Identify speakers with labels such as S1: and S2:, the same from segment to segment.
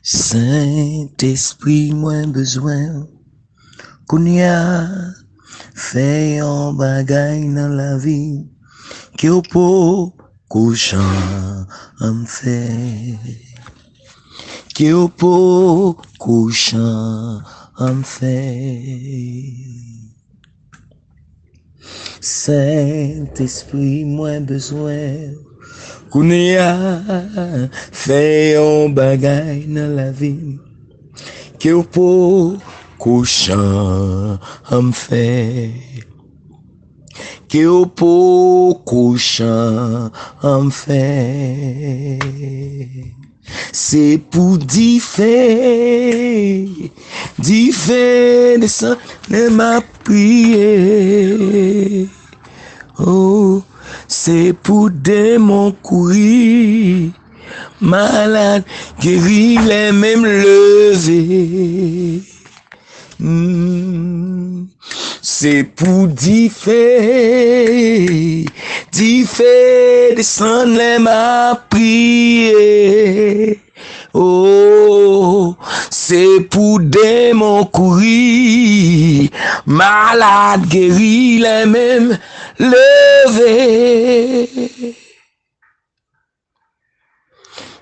S1: Saint-Esprit, moins besoin qu'on y a fait un bagay dans la vie qui au pot couchant en fait qui au pot couchant en fait Saint-Esprit, moins besoin qu'on y a fait un bagay dans la vie que au pot couchant en fait que au pot couchant en fait c'est pour diffé de ça ne m'a prié oh c'est pour démon courir malade guéri les mêmes levés c'est pour diffé descendre les m'a prié oh c'est pour démon courir malade guéri les mêmes levés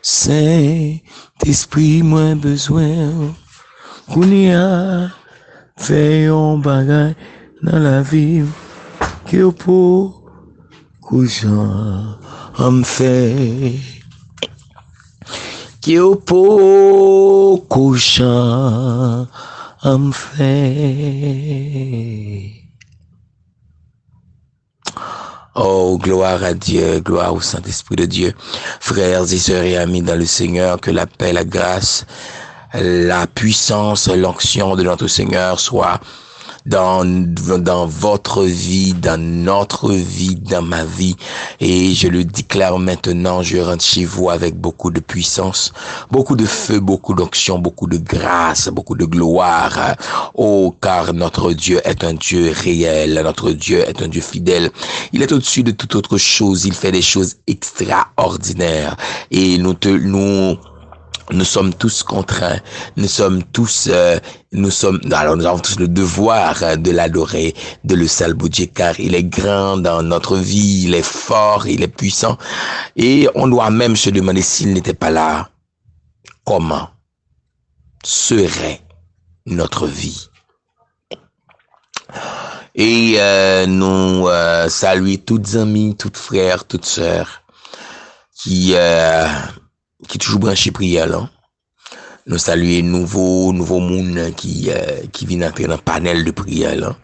S1: Saint-Esprit, moins besoin qu'on y a fait un bagay dans la vie que pour couchant en fait que pour couchant en fait. Oh, gloire à Dieu, gloire au Saint-Esprit de Dieu. Frères et sœurs et amis dans le Seigneur, que la paix, la grâce, la puissance, l'onction de notre Seigneur soit dans votre vie, dans notre vie, dans ma vie. Et je le déclare maintenant, je rentre chez vous avec beaucoup de puissance, beaucoup de feu, beaucoup d'onction, beaucoup de grâce, beaucoup de gloire. Oh, car notre Dieu est un Dieu réel, notre Dieu est un Dieu fidèle. Il est au-dessus de toute autre chose, il fait des choses extraordinaires. Et nous sommes tous contraints, nous avons tous le devoir de l'adorer, de le salboudier, car il est grand dans notre vie, il est fort, il est puissant, et on doit même se demander s'il n'était pas là, comment serait notre vie. Et nous saluons toutes amies, toutes frères, toutes sœurs qui toujours branché prière là. Nous saluons nouveau monde qui vient entrer dans le panel de prière là.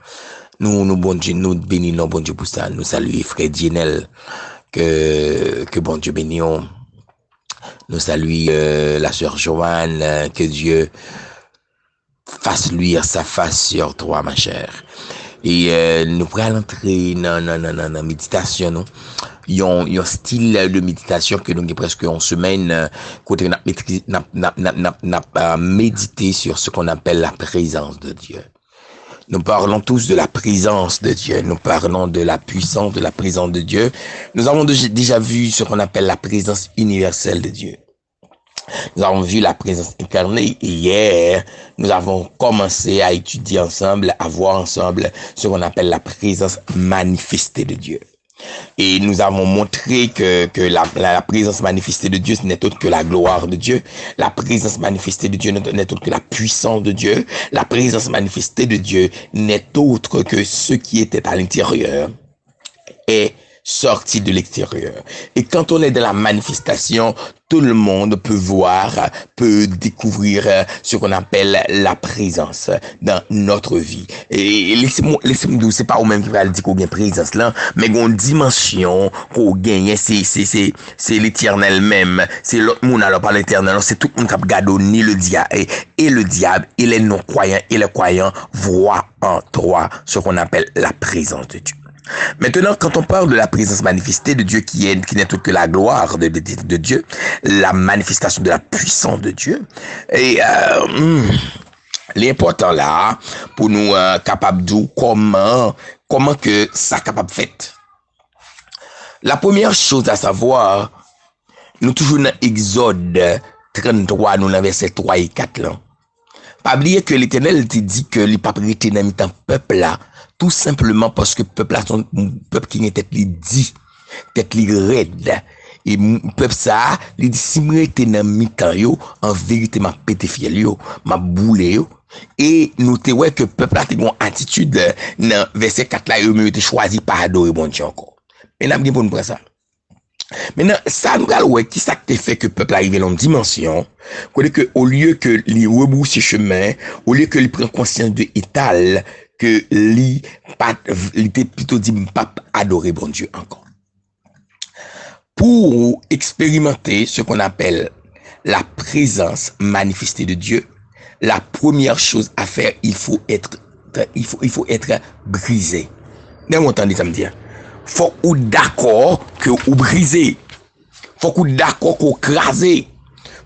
S1: Nous bon Dieu, nous bénissons bon Dieu pour ça. Nous saluons frère Dienel que bon Dieu bénisse. Nous saluons la sœur Joanne, que Dieu fasse luire sa face sur toi ma chère. Et nous pourrons entrer dans la méditation non. Il y a un style de méditation que nous avons presque en semaine côté n'a médité sur ce qu'on appelle la présence de Dieu. Nous parlons tous de la présence de Dieu. Nous parlons de la puissance de la présence de Dieu. Nous avons déjà vu ce qu'on appelle la présence universelle de Dieu. Nous avons vu la présence incarnée et hier, nous avons commencé à étudier ensemble, à voir ensemble ce qu'on appelle la présence manifestée de Dieu. Et nous avons montré que la présence manifestée de Dieu, ce n'est autre que la gloire de Dieu. La présence manifestée de Dieu n'est autre que la puissance de Dieu. La présence manifestée de Dieu n'est autre que ce qui était à l'intérieur et sorti de l'extérieur. Et quand on est dans la manifestation, tout le monde peut voir, peut découvrir ce qu'on appelle la présence dans notre vie. Et laissez-moi dire, c'est pas au même qui va le dire qu'on gagne présence là, mais qu'on dimension qu'on gagne, c'est l'éternel même, c'est l'autre monde alors pas l'éternel, c'est tout le monde qui regarde ni le diable et le diable et les non-croyants et les croyants voient en toi ce qu'on appelle la présence de Dieu. Maintenant, quand on parle de la présence manifestée de Dieu qui n'est autre que la gloire de Dieu, la manifestation de la puissance de Dieu, et l'important là, pour nous capable de comment que ça capable fait. La première chose à savoir, nous toujours dans Exode 33, nous dans verset 3 et 4 là. Pas oublier que l'Éternel te dit que les papes étaient dans le peuple là, tout simplement parce que peuple là son peuple qui est tête li dit, tête li raide. Et peuple ça, il dit si moi était dans mi-temps yo, en vérité m'a pété fiel yo, m'a boulé yo. Et nous te ouais que peuple là te une attitude dans verset 4 là, yo me choisi pas adorer bon Dieu encore. Mais n'a bien pour nous prendre ça. Maintenant, ça nous a ouais, qui ça te fait que le peuple arrive dans une dimension, que au lieu que les rebrousse chemin, au lieu que les prend conscience de étal, que les était plutôt dit pas adorer bon Dieu encore. Pour expérimenter ce qu'on appelle la présence manifestée de Dieu, la première chose à faire, il faut être brisé. Vous entendez ça me dire? Faut ou d'accord que ou briser. Faut ou d'accord qu'on crasé.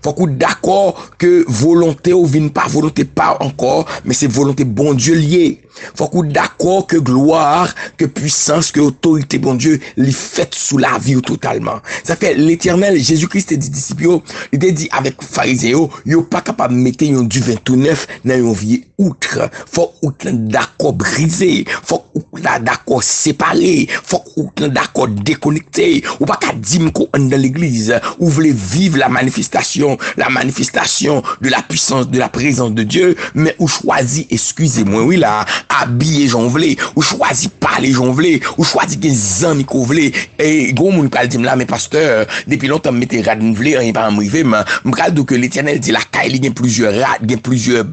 S1: Faut ou d'accord que volonté ou vient pas volonté pas encore, mais c'est volonté bon Dieu lié. Faut ou d'accord que gloire, que puissance, que autorité bon Dieu les fait sous la vie totalement. Ça fait l'Éternel Jésus-Christ dit disciples, il dit avec pharisiens, yo pas capable de mettre un du 29 dans un vie outre. Faut ou d'accord brisé, faut ou d'accord séparé, faut ou d'accord déconnecté. Ou pas qu'à dire qu'on dans l'église, ou voulez vivre la manifestation de la puissance, de la présence de Dieu, mais ou choisit, excusez-moi, oui là, habiller j'en voulais, ou choisit parler j'en voulais, ou choisit des amis qu'on voulait, et gros moun pral dit là, mais pasteur, depuis longtemps mettez rad m'vle, rien pas m'rivé, m'pral donc que l'Éternel dit la caille, il y a plusieurs rad, il y a plusieurs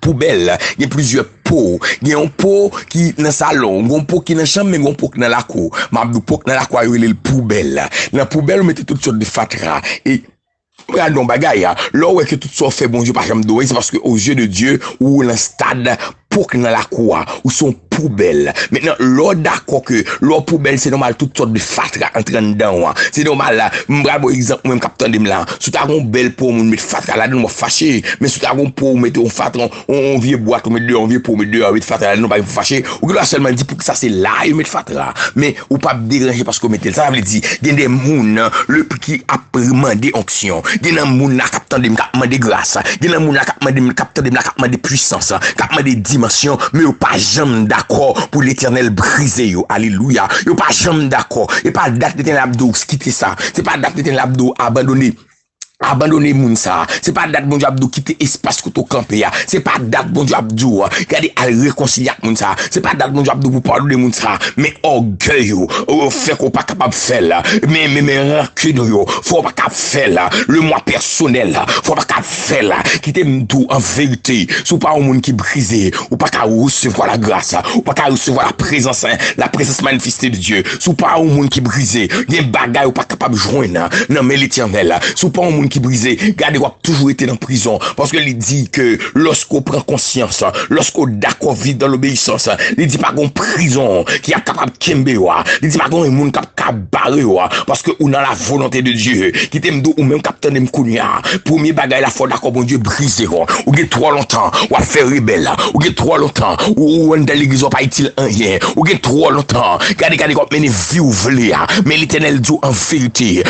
S1: poubelles, il y a plusieurs pots, il y a un pot qui dans le salon, il y a un pot qui dans la chambre, mais il y a un pot qui dans la cour. M'abdou pot dans la cour, il y a le poubelle. Dans la poubelle, on mettait toutes sortes de fatra, et regardons bagaille, là où est que tout ça fait bon Dieu par exemple doué, c'est parce que aux yeux de Dieu, ou dans le stade, pour que dans la cour, ou son poubelle. Maintenant, l'eau d'accord que l'eau poubelle, c'est normal, toutes sortes de fatra entrant dedans, c'est normal, là, m'bravo exemple, même capitaine de là, sous ta gon belle pour mettre fatra là, nous fâché, mais sous ta gon pour mettre on fatra, on vieux boîte, on met deux, on vieux pour mettre deux, avec fatra là, nous pas fâché, ou que là seulement dit pour que ça c'est là, il met fatra, mais ou pas déranger parce qu'on mettait ça veut dire, il y a des moun, le qui a demandé onction, il y a des moun là, capitaine de demandé grâce, il y a des moun là, capitaine de demandé puissance, capitaine de dimension, mais ou pas jamais d'accord pour l'Éternel briser yo. Alléluia. Yo pas jamais d'accord. Et pas date l'Éternel abdou quitter ça. C'est pas date l'Éternel abdou abandonner moun ça. C'est pas date bon Dieu abdou quitter espace que to camper ya. C'est pas date bon Dieu abdou garder à réconcilier avec moun ça. C'est pas date bon Dieu abdou pour parler de moun ça. Mais orgueil yo, fait qu'on pas capable faire là. Mais rancune yo, faut pas capable faire là. Le moi personnel là, faut pas capable faire là. Quitter m'dou en vérité. Sous pas un monde qui brisé, ou pas capable recevoir la grâce, ou pas capable recevoir la présence manifestée de Dieu. Sous pas un monde qui brisé, des bagailles ou pas capable joindre. Non mais l'Éternel, sous pas un monde qui brisé, gardez qu'on a toujours été en prison parce que il dit que lorsqu'on prend conscience, lorsqu'on d'accord vit dans l'obéissance, il dit pas qu'on prison qui est capable de kembewa, il dit pas qu'on monde capable barrer parce que on a la volonté de Dieu qui t'aime ou même capitaine de kounia premier bagage la foi d'accord bon Dieu brisé ou get trop longtemps ou a faire rebelle ou get trop longtemps ou dans l'église pas utile rien ou get trop longtemps gardez qu'on mener vie ou vle mais l'Éternel dit en vérité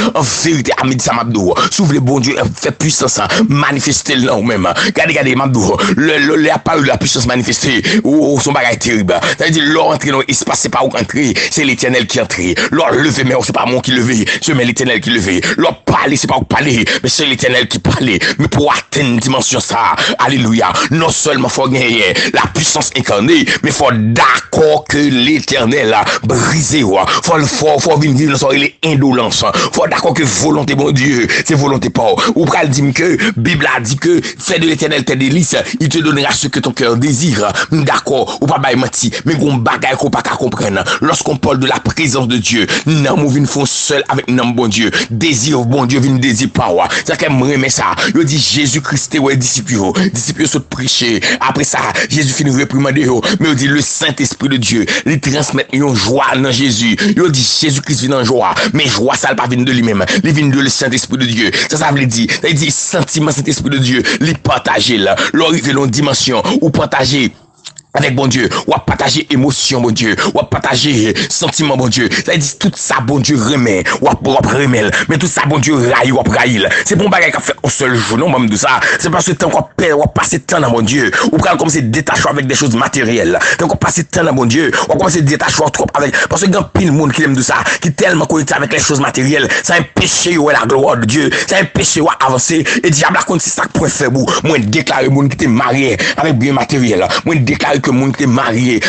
S1: Amid Samabdou s'ouvre bon Dieu fait puissance manifester là ou même regardez Mabdou le apparu la puissance manifestée ou son bagage terrible ça veut dire l'entrer dans l'espace c'est pas où entrer c'est l'Éternel qui entre l'or lever mais c'est pas moi qui lever c'est l'Éternel qui lever l'or parler c'est pas où parler mais c'est l'Éternel qui parler mais pour atteindre dimension ça alléluia non seulement faut gagner la puissance incarnée mais faut d'accord que l'Éternel a brisé faut venir dans son indolence faut d'accord que volonté bon Dieu c'est volonté pas ou pral dit que Bible a dit que fais de l'Éternel tes délices il te donnera ce que ton cœur désire d'accord ou pas bail menti mais gon bagaille qu'on pas comprendre lorsqu'on parle de la présence de Dieu non nous vinn font seul avec nom bon Dieu désir bon Dieu vinn désir pas ça qu'aime remet ça il dit Jésus-Christ ouais disciples sont prêcher après ça Jésus finit réprimander mais il dit le Saint-Esprit de Dieu il transmet une joie dans Jésus il dit Jésus-Christ vient en joie mais joie ça pas vient de lui-même il vient de le Saint-Esprit de Dieu ça veut dire il dit sentiment Saint-Esprit de Dieu il partager là l'arriver dans dimension ou partager avec bon Dieu, ou à partager émotion, bon Dieu, ou à partager sentiment, bon Dieu. Ça dit tout ça, bon Dieu, remet, ou à remet, mais tout ça, bon Dieu, raille, ou à raille. C'est bon bagage qu'a fait au seul jour, non, même de ça. C'est parce que tant qu'on perd, ou à passer temps dans mon Dieu, ou quand comme c'est détaché avec des choses matérielles. Tant qu'on passe temps dans mon Dieu, ou comme c'est détaché trop avec, parce que grand pile monde qui aime de ça, qui tellement connecté avec les choses matérielles, c'est un péché, ou la gloire de Dieu, c'est un péché, ou à avancer, et diable, c'est ça pour faire vous, moi, déclarer monde qui était marié avec bien matériel, moi, déclarer que monde qui est marié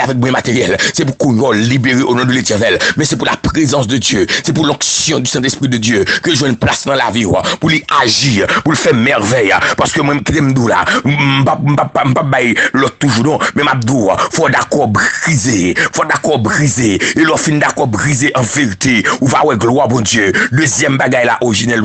S1: avec bien matériel, c'est pour qu'on soit libéré au nom de l'Éternel, mais c'est pour la présence de Dieu, c'est pour l'onction du Saint-Esprit de Dieu que je une place dans la vie, pour lui agir, pour le faire merveille, parce que moi qui aime là, m'pa bailler l'autre toujours non, mais m'abdou, faut d'accord briser, et l'on fin d'accord briser en vérité, ou va ouais gloire bon Dieu. Deuxième bagaille là, originel,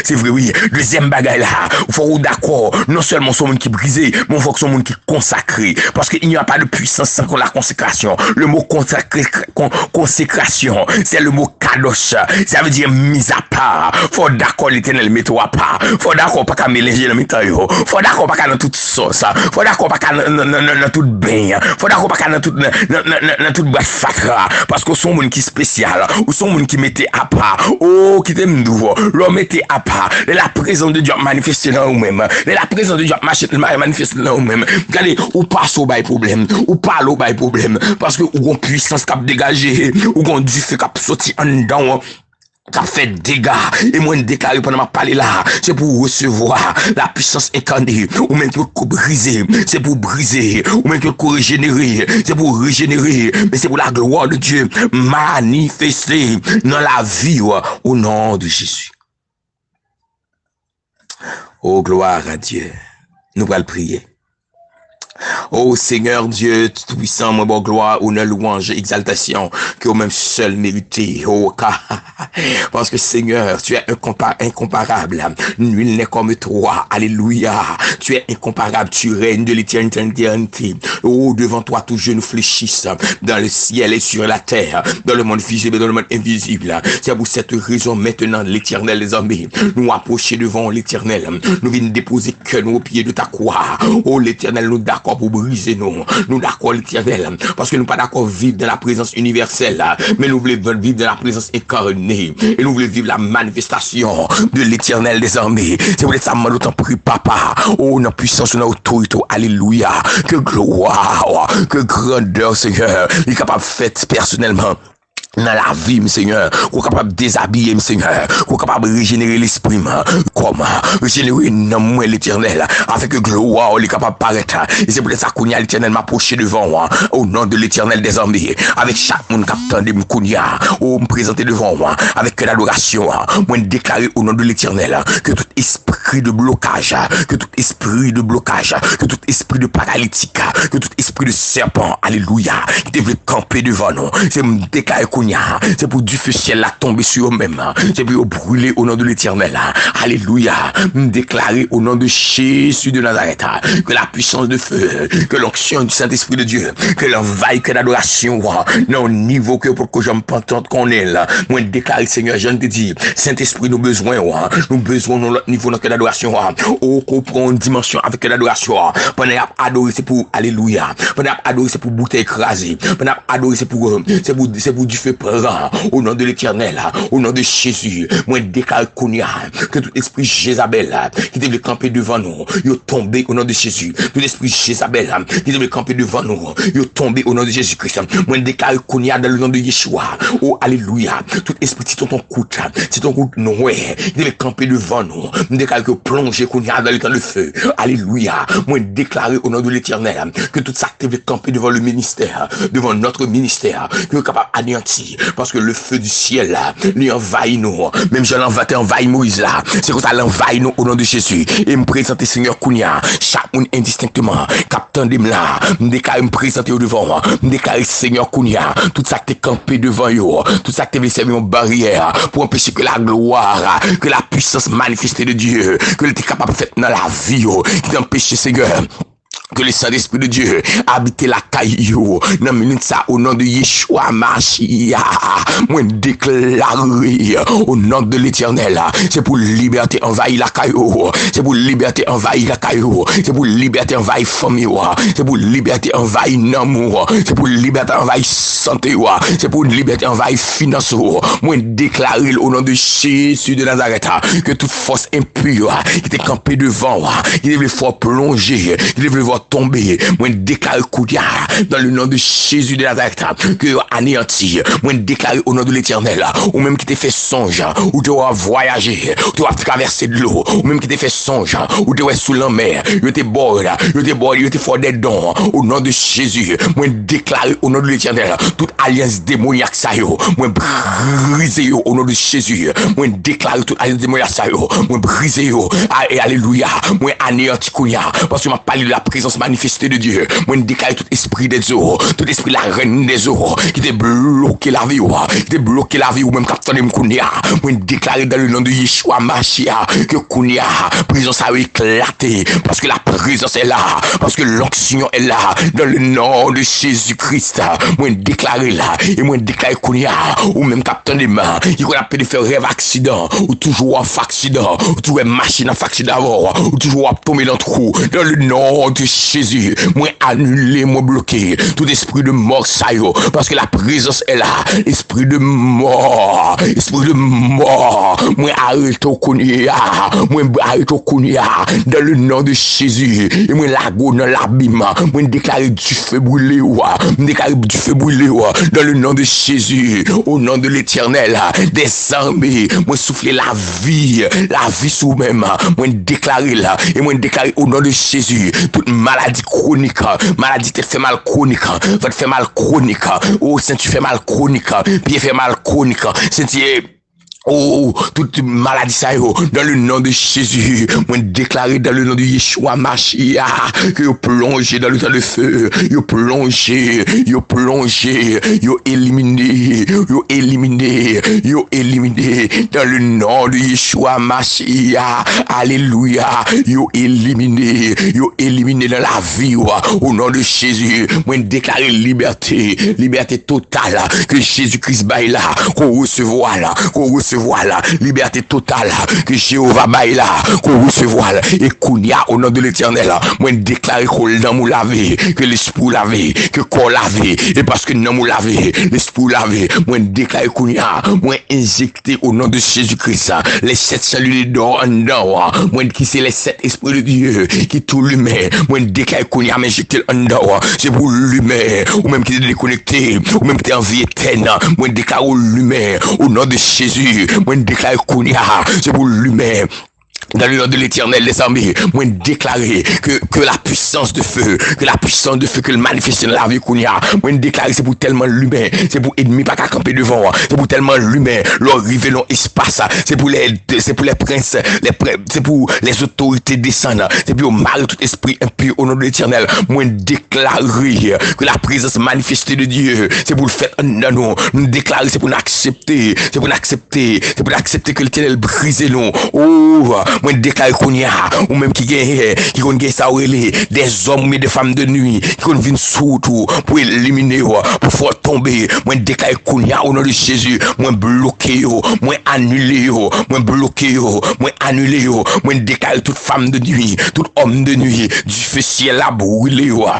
S1: c'est vrai oui, deuxième bagaille là, faut d'accord, non seulement son monde qui brisé, mais faut que son monde qui consacré, parce qu'il n'y a pas de puissance sans la consécration. Le mot consécration, c'est le mot kadosh, ça veut dire mise à part. Faut d'accord l'Éternel mette à part. Faut d'accord pas qu'à mélanger le métal. Faut d'accord pas qu'à dans toute sauce. Faut d'accord pas qu'à dans toute bain. Faut d'accord pas qu'à dans toute boîte fatra, parce que son monde qui spécial, ou son monde qui mettait à part. Oh, qui t'aime nouveau. L'homme mettait à part. La présence de Dieu manifestée dans vous-même. La présence de Dieu manifestée dans vous-même. Regardez, ou passe au bail problème, ou parle au bail problème, parce que ou on puissance cap dégagé, ou on du fait cap sorti en dedans, cap fait dégâts, et moi déclaré pendant ma parler là, c'est pour recevoir la puissance incarnée, ou même pour briser, c'est pour briser, ou même pour régénérer, c'est pour régénérer, mais c'est pour la gloire de Dieu manifestée dans la vie au nom de Jésus. Oh, gloire à Dieu. Nous allons prier. Oh Seigneur Dieu tout-puissant, mon bon gloire, honneur, louange, exaltation, que au même seul mérité. Oh, parce que Seigneur, tu es incomparable. Nul n'est comme toi. Alléluia. Tu es incomparable. Tu règnes de l'éternité. Oh, devant toi, tout genou fléchisse dans le ciel et sur la terre, dans le monde visible et dans le monde invisible. C'est pour cette raison maintenant, l'Éternel des armées, nous approcher devant l'Éternel. Nous venons déposer que nous au pied de ta croix. Oh, l'Éternel, nous d'accord pour briser nous d'accord l'Éternel, parce que nous pas d'accord vivre dans la présence universelle, mais nous voulons vivre dans la présence incarnée, et nous voulons vivre la manifestation de l'Éternel des armées. C'est pour ça que nous prie papa, oh, notre puissance, notre autorité, alléluia, que gloire, que grandeur, Seigneur, il est capable de faire personnellement dans la vie, Seigneur, qu'on est capable de déshabiller, Seigneur, qu'on est capable de régénérer l'esprit, comment régénérer non l'Éternel, avec gloire, il est capable de paraître, et c'est pour ça qu'on y a l'Éternel m'approcher devant moi, au nom de l'Éternel des armées, avec chaque monde captant de m'kounia, ou me présenter devant moi, avec l'adoration, moi déclarer au nom de l'Éternel, que tout esprit de blocage, que tout esprit de paralytique, que tout esprit de serpent, alléluia, qui devait camper devant nous, c'est me déclarer c'est pour du feu ciel la tomber sur eux-mêmes, c'est pour brûler au nom de l'Éternel, alléluia, me déclarer au nom de Jésus de Nazareth, que la puissance de feu, que l'onction du Saint-Esprit de Dieu, que l'envahissement, que l'adoration, non, au niveau que pour que j'en pentante qu'on est là, moi déclarer Seigneur, je te dis, Saint-Esprit, nous besoin dans notre niveau, dans l'adoration, oh, qu'on prend une dimension avec l'adoration, pendant adorer, c'est pour, alléluia, pendant adorer, c'est pour bouteille écrasée, pendant adorer, c'est pour du feu présent, au nom de l'Éternel, au nom de Jésus, moi déclare que tout esprit Jézabel qui devait camper devant nous, il est tombé au nom de Jésus. Tout esprit Jézabel qui devait camper devant nous, il est tombé au nom de Jésus-Christ. Moi déclare dans le nom de Yeshua. Oh alléluia. Tout esprit si ton coûte Noé, il devait camper devant nous. Moi déclare que plonger dans le temps de feu. Alléluia. Moi déclare au nom de l'Éternel que tout ça devait camper devant le ministère, devant notre ministère, que est capable anéanti, parce que le feu du ciel là, lui envahit nous. Même Jean envahit Moïse là. C'est comme ça l'envahit nous au nom de Jésus. Et me présenter Seigneur Kounia, chaque monde indistinctement, captain de là, me déclare me présenter au devant, me déclare Seigneur Kounia, tout ça qui est campé devant yo, tout ça qui est servi en barrière pour empêcher que la gloire, que la puissance manifestée de Dieu, que l'était capable de faire dans la vie, qui t'empêche Seigneur. Que le Saint-Esprit de Dieu habite la caillou. Dans minute ça, au nom de Yeshua Mashiach, moi déclarer au nom de l'Éternel, c'est pour liberté envahir la caillou. C'est pour liberté envahir la caillou. C'est pour liberté envahir famille. C'est pour liberté envahir l'amour. C'est pour liberté envahir santé. C'est pour liberté envahir finance. Moi déclarer au nom de Jésus de Nazareth que toute force impure qui était campée devant, qui devait voir plonger, qui devait voir tomber, moi déclare Koudia dans le nom de Jésus de Nazareth que anéanti, moi déclare au nom de l'Éternel, ou même qui t'a fait songe, ou tu vas voyager, ou tu vas traverser de l'eau, ou même qui t'a fait songe, ou tu vas sous la mer, tu t'es bord, tu t'es fort des dons, au nom de Jésus, moi déclare au nom de l'Éternel, toute alliance démoniaque ça yo, moi briser yo au nom de Jésus, moi déclare toute alliance démoniaque ça yo, moi briser yo, et alléluia, moi anéanti Koudia, parce que m'a parlé de la présence manifestée de Dieu. Moi, je déclare tout esprit des eaux, tout esprit de la reine des eaux, qui te bloqué la vie, qui te bloqué la vie, ou même captain de Kounia. Moi, je déclare dans le nom de Yeshua Mashiach que Kounia, présence a éclaté, parce que la présence est là, parce que l'onction est là, dans le nom de Jésus-Christ. Moi, je déclare là, et moi, je déclare Kounia, ou même captain de main, qui qu'on appelle de faire rêve accident, ou toujours en accident, ou toujours machine en accident, ou toujours tomber dans le trou, dans le nom de Jésus, moi annulé, moi bloqué, tout esprit de mort ça yo, parce que la présence est là, esprit de mort, moi arrête au kounia, moi arrête au kounia, dans le nom de Jésus, et moi lago dans l'abîme, moi déclare du feu brûlé, déclare du feu brûlé, dans le nom de Jésus, au nom de l'Éternel, des armées, moi souffler la vie sous même, moi déclarer là, et moi déclarer au nom de Jésus, toute maladie chronique, maladie te fait mal chronique, va te faire mal chronique, oh Saint tu fais mal chronique, pied fait mal chronique, Saint oh, toute maladie ça yo, dans le nom de Jésus, moi déclaré dans le nom de Yeshua Mashiach, que yo plongé dans le temps de feu, yo plongé, yo éliminé, dans le nom de Yeshua Mashiach, alléluia, yo éliminé dans la vie, au nom de Jésus, moi déclaré liberté totale, que Jésus-Christ baille là, qu'on recevoir là, liberté totale, que Jéhovah baille là, qu'on recevoir là, et Kounia au nom de l'Éternel, moi déclare que dans mou lavé, que l'esprit lavé, que corps lavé, et parce que dans mou lavé, l'esprit lavé, moi déclare Kounia, moi injecté au nom de Jésus-Christ, les 7 cellules d'or en dedans, moi qui c'est les 7 esprits de Dieu, qui tout l'humain, moi déclare Kounia m'injecté en dedans, c'est pour l'humain, ou même qui est déconnecté, ou même qui est en vie éternelle, moi déclare l'humain, au nom de Jésus, moi déclare Kounia, c'est pour l'humain. Dans le nom de l'Éternel des armées, moi déclarer que la puissance de feu, que le manifeste dans la vie Kounia, moi déclarer c'est pour tellement l'humain, c'est pour ennemi pas qu'à camper devant, c'est pour tellement l'humain, leur river dans l'espace, c'est pour les princes, c'est pour les autorités descendre, c'est pour mal tout esprit impur au nom de l'Éternel, moi déclarer que la présence manifestée de Dieu, c'est pour le faire dans nous déclarer, c'est pour l'accepter, que l'Éternel brise nous. Oh, moi déclare Kounia, ou même qui gagne ça des hommes mais des femmes de nuit qui viennent surtout pour éliminer pour faire tomber, moi déclare Kounia au nom de Jésus, moi bloquer moi annuler moi déclare toute femme de nuit, tout homme de nuit, du feu ciel à brûler moi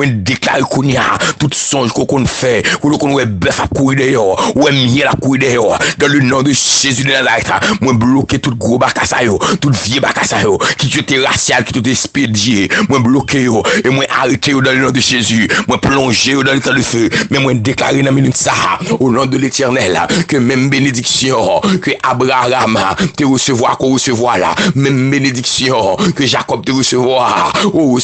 S1: déclare Kounia, tout songe qu'on fait, qu'on ouais bœuf à courir dehors, ouais miel à courir dehors, dans le nom de Jésus de Nazareth, moi bloquer tout gros bakasayo, tout vieux bakasayo, qui tu étais racial, qui tu étais expédié, moi bloqué yo, et moi arrêté dans le nom de Jésus, moi plongé dans le temps de feu, mais moi déclaré dans minute ça, au nom de l'Éternel, que même bénédiction, que Abraham te recevoir, qu'on recevoir là, même bénédiction, que Jacob te recevoir, au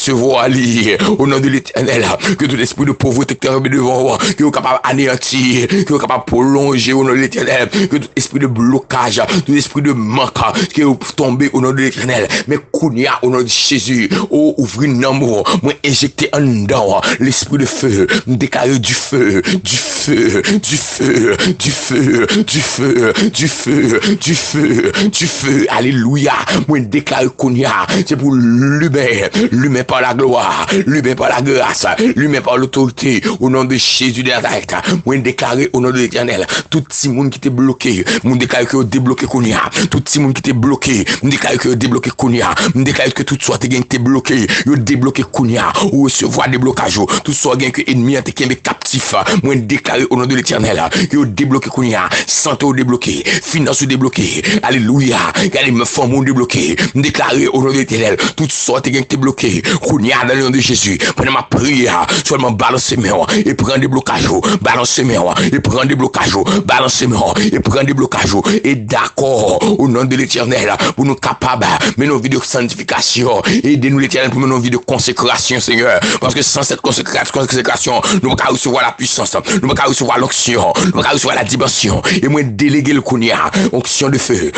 S1: nom de l'Éternel, que tout esprit de pauvreté que tu as devant, que tu es capable d'anéantir, que tu es capable de prolonger au nom de l'Éternel, que tout esprit de blocage, tout esprit de manque, qui est tombé au nom de l'Éternel. Mais Kounia, au nom de Jésus, oh, ouvrir un amour, moi injecter en dedans l'esprit de feu, déclarer du feu, du feu, du feu, du feu, du feu, du feu, du feu, du feu. Alléluia. Moi déclarer Kounia, c'est pour l'humain par la gloire, l'humain par la grâce, l'humain par l'autorité, au nom de Jésus de Nazareth. Moi déclarer au nom de l'Éternel, tout petit monde qui était bloqué, moi déclarer que débloqué Kounia, tout petit monde qui était bloqué, moi déclarer que débloqué Kounia, moi déclarer que tout soit été bloqué, yo débloqué Kounia, ou recevoir des blocages, tout soit gain que ennemi été captif, moi déclarer au nom de l'Éternel, que yo débloqué Kounia, santé débloqué, finance débloqué, alléluia, regardez me forme débloqué, déclarer au nom de l'Éternel, tout soit été bloqué, Kounia dans le nom de Jésus, pendant ma prière, seulement balancer mes mains et prendre des blocages, balancer mes mains et prendre des blocages, balancer mes mains et prendre des blocages, et d'accord, au nom de l'Éternel, pour nous capables, mais nos vies de sanctification, aidez-nous l'Éternel pour nos vies de consécration, Seigneur, parce que sans cette consécration, nous ne pouvons pas recevoir la puissance, nous ne pouvons pas recevoir l'onction, nous ne pouvons pas recevoir la dimension, et moi déléguer le Kounia, onction de feu,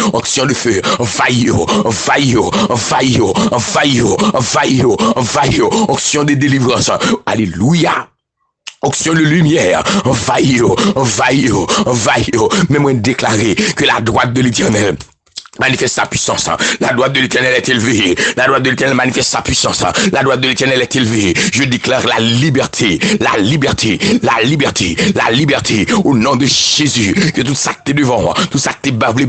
S1: faillot, onction de délivrance, alléluia. Onction de lumière, vaillot, mais moi déclarer que la droite de l'Éternel manifeste sa puissance. La droite de l'Éternel est élevée. La droite de l'Éternel manifeste sa puissance. La droite de l'Éternel est élevée. Je déclare la liberté au nom de Jésus. Que tout ça qui est devant, tout ça qui est barré,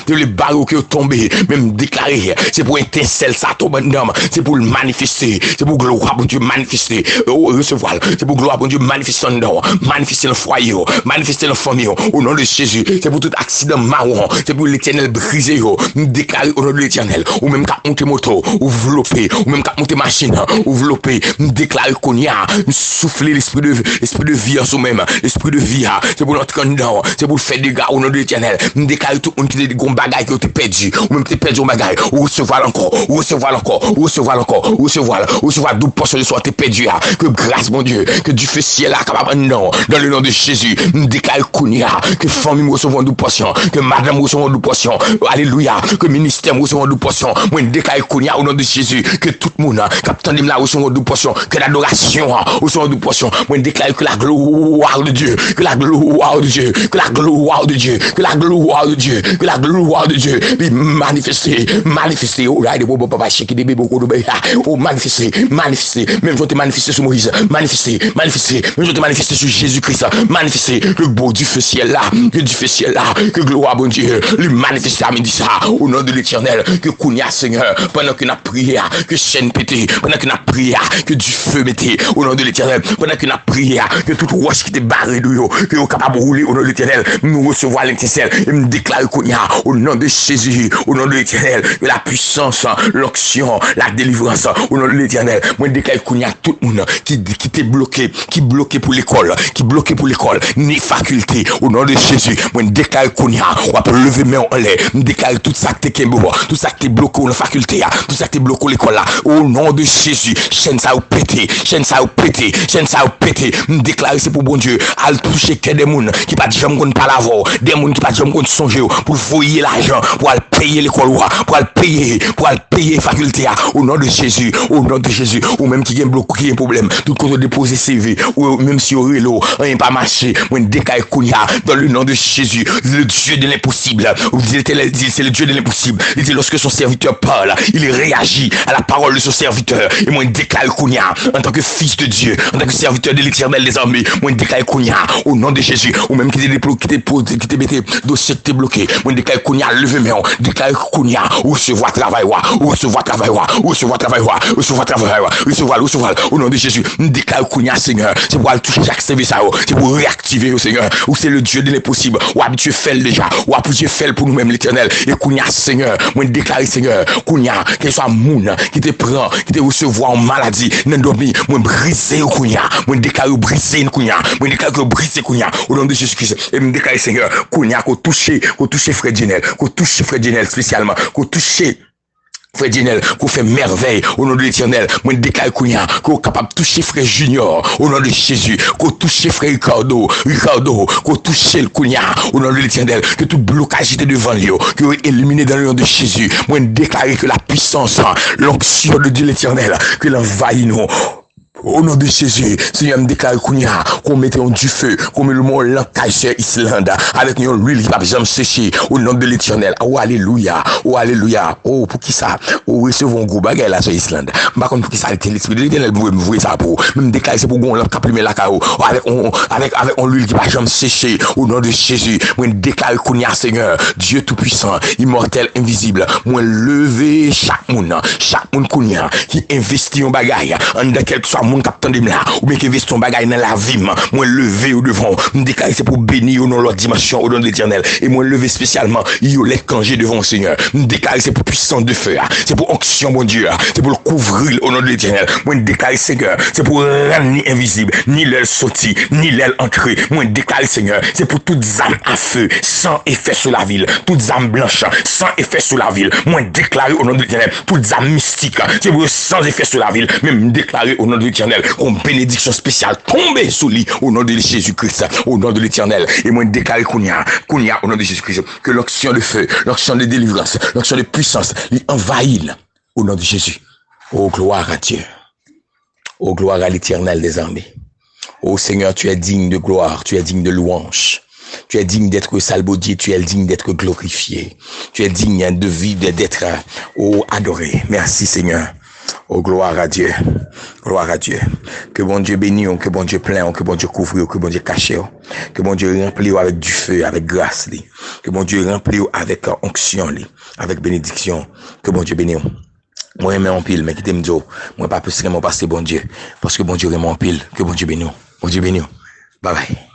S1: tous les barreaux qui sont tombés, même déclaré, c'est pour étincelle ça tombe en homme, c'est pour le manifester, c'est pour gloire pour Dieu manifester, recevoir, c'est pour gloire pour Dieu manifester en dedans, manifester le foyer, manifester la famille, au nom de Jésus, c'est pour tout accident marron, c'est pour l'Éternel briser, déclarer au nom de l'Éternel, ou même qu'à monter moto, ou vlopper, ou même qu'à monter machine, ou vlopper, déclarer qu'on y a, souffler l'esprit de vie en soi-même, l'esprit de vie, c'est pour notre dedans, c'est pour faire des gars au nom de l'Éternel, déclarer tout le monde qui a des gros bagailles qui ont été perdus, ou même qui perdu au bagaille, ou recevoir encore, d'où portion de soi t'es perdu, que grâce mon Dieu, que du feu ciel là, capable non, dans le nom de Jésus, déclare qu'on y a, que famille recevant d'où portion, que madame recevant d'où portion, alléluia, que ministère recevant d'où portion, moi déclare qu'on y a au nom de Jésus, que tout le monde, captain de la recevant d'où portion, que l'adoration recevant d'où portion, moi déclare que la gloire de Dieu, que la gloire de Dieu, que la gloire de Dieu, que la gloire de Dieu, que la gloire de Dieu, manifester, oh là, des beaux papa chez qui des bébés beaucoup de bébés, oh manifester, même je te manifester sur Moïse, manifester, même je te manifester sur Jésus-Christ, manifester, que beau du feu ciel là, que gloire bon Dieu, lui manifester à midi ça, au nom de l'Éternel, que Kounia Seigneur, pendant qu'on a prié, que chaîne pété, pendant qu'on a prié, que du feu mettez, au nom de l'Éternel, pendant qu'on a prié, que toute roche qui était barrée de yo, que vous capable de rouler au nom de l'Éternel, nous recevoir l'étincelle, et me déclarer Kounia, au nom de Jésus, au nom de l'Éternel, que la puissance, l'onction, la délivrance, au nom de l'Éternel, moi déclare Kounia tout le monde qui était bloqué, qui bloqué pour l'école, ni faculté, au nom de Jésus, moi déclare Kounia, on peut lever main en l'air, déclare tout ça qui est tout ça qui est bloqué la faculté, tout ça qui est bloqué l'école là, au nom de Jésus, chaîne ça au pété, déclare c'est pour bon Dieu, à toucher que des monde qui pas jamais qu'on pas l'avoir, des monde qui pas jamais qu'on songer pour voyer l'argent, pour aller payer l'école, pour aller payer faculté, au nom de Jésus, ou même qui a bloqué, qui a un problème, tout côté déposer CV, ou même si au rélo, rien pas marché, moi déclare Kounia, dans le nom de Jésus, le Dieu de l'impossible, c'est le Dieu de l'impossible, il dit lorsque son serviteur parle, il réagit à la parole de son serviteur, et moi déclare Kounia, en tant que fils de Dieu, en tant que serviteur de l'Éternel des armées, moi déclare Kounia, au nom de Jésus, ou même qui t'es metté dossier qui t'es bloqué, moi déclare Kounia, levez main, déclare Kounia, ou recevoir travail, au nom de Jésus, déclare Kounia Seigneur, c'est pour aller toucher chaque service, c'est pour réactiver au Seigneur, ou c'est le Dieu de l'impossible, ou habitué fait déjà, ou habitué fait pour nous-mêmes l'Éternel, et Kounia Seigneur, moi déclare Seigneur, Kounia, qu'il soit moun, qui te prend, qui te recevoir en maladie, n'a dormi, moi briser Kounia, moi déclare briser Kounia, moi déclare briser Kounia, au nom de Jésus-Christ, et me déclare Seigneur, Kounia, qu'on touche Frère Djenel spécialement, qu'on touche Frère Daniel, qu'on fait merveille au nom de l'Éternel. Moi, déclare qu'on est capable de toucher frère Junior au nom de Jésus. Qu'on touche frère Ricardo, qu'on touche le Kounia au nom de l'Éternel. Que tout blocage était devant lui, que éliminé dans le nom de Jésus. Moi, déclare que la puissance, l'onction de Dieu l'Éternel, que l'envahit nous. Au nom de Jésus, Seigneur, me déclare qu'on mette du feu, qu'on met le mot l'encaille sur Islande, avec une huile qui va jamais sécher, au nom de l'Éternel. Oh, alléluia, oh, alléluia. Oh, pour qui ça? Oh, recevons un gros bagage là sur Islande. Par contre, pour qui ça, l'Esprit de l'Éternel, vous me voyez ça pour, me déclare, c'est pour qu'on l'encaille plumer la cao, avec l'huile qui va jamais sécher, au nom de Jésus. Moi, déclare qu'on y a, Seigneur, Dieu tout-puissant, immortel, invisible. Moi, lever chaque monde qu'on y a, qui investit en bagage, en de quelque soit moun k'ap tande là ou bien qui investit son bagage dans la vie, moi lever au devant, me déclarer c'est pour bénir au nom de leur dimension au nom de l'Éternel et moi lever spécialement yo les congés devant le Seigneur, me déclarer c'est pour puissance de feu, c'est pour onction mon Dieu, c'est pour le couvrir au nom de l'Éternel. Moi déclarer Seigneur, c'est pour rendre ni invisible, ni l'aile sortie, ni l'aile entrée. Moi déclarer Seigneur, c'est pour toutes âmes à feu sans effet sur la ville, toutes âmes blanches sans effet sur la ville. Moi déclarer au nom de l'Éternel, toutes âmes mystiques, c'est pour sans effet sur la ville, même déclarer au nom de l'Éternel comme bénédiction spéciale tombée sous lui au nom de Jésus-Christ, au nom de l'Éternel. Et moi déclarer qu'on y a au nom de Jésus-Christ que l'onction de feu, l'onction de délivrance, l'onction de puissance, il envahit au nom de Jésus. Oh gloire à Dieu. Oh gloire à l'Éternel des armées. Oh Seigneur, tu es digne de gloire, tu es digne de louange. Tu es digne d'être salbodié, tu es digne d'être glorifié. Tu es digne de vivre, d'être adoré. Merci Seigneur. Oh, gloire à Dieu. Gloire à Dieu. Que bon Dieu bénisse, que bon Dieu plein, que bon Dieu couvre, que bon Dieu cache, que bon Dieu remplit avec du feu, avec grâce, que bon Dieu remplit avec onction, avec bénédiction, que bon Dieu bénisse. Moi, j'aime en pile, mais qui t'aime dire, moi, pas plus que mon pasteur, bon Dieu, parce que bon Dieu aime en pile, que bon Dieu bénisse. Bon Dieu bénisse. Bye bye.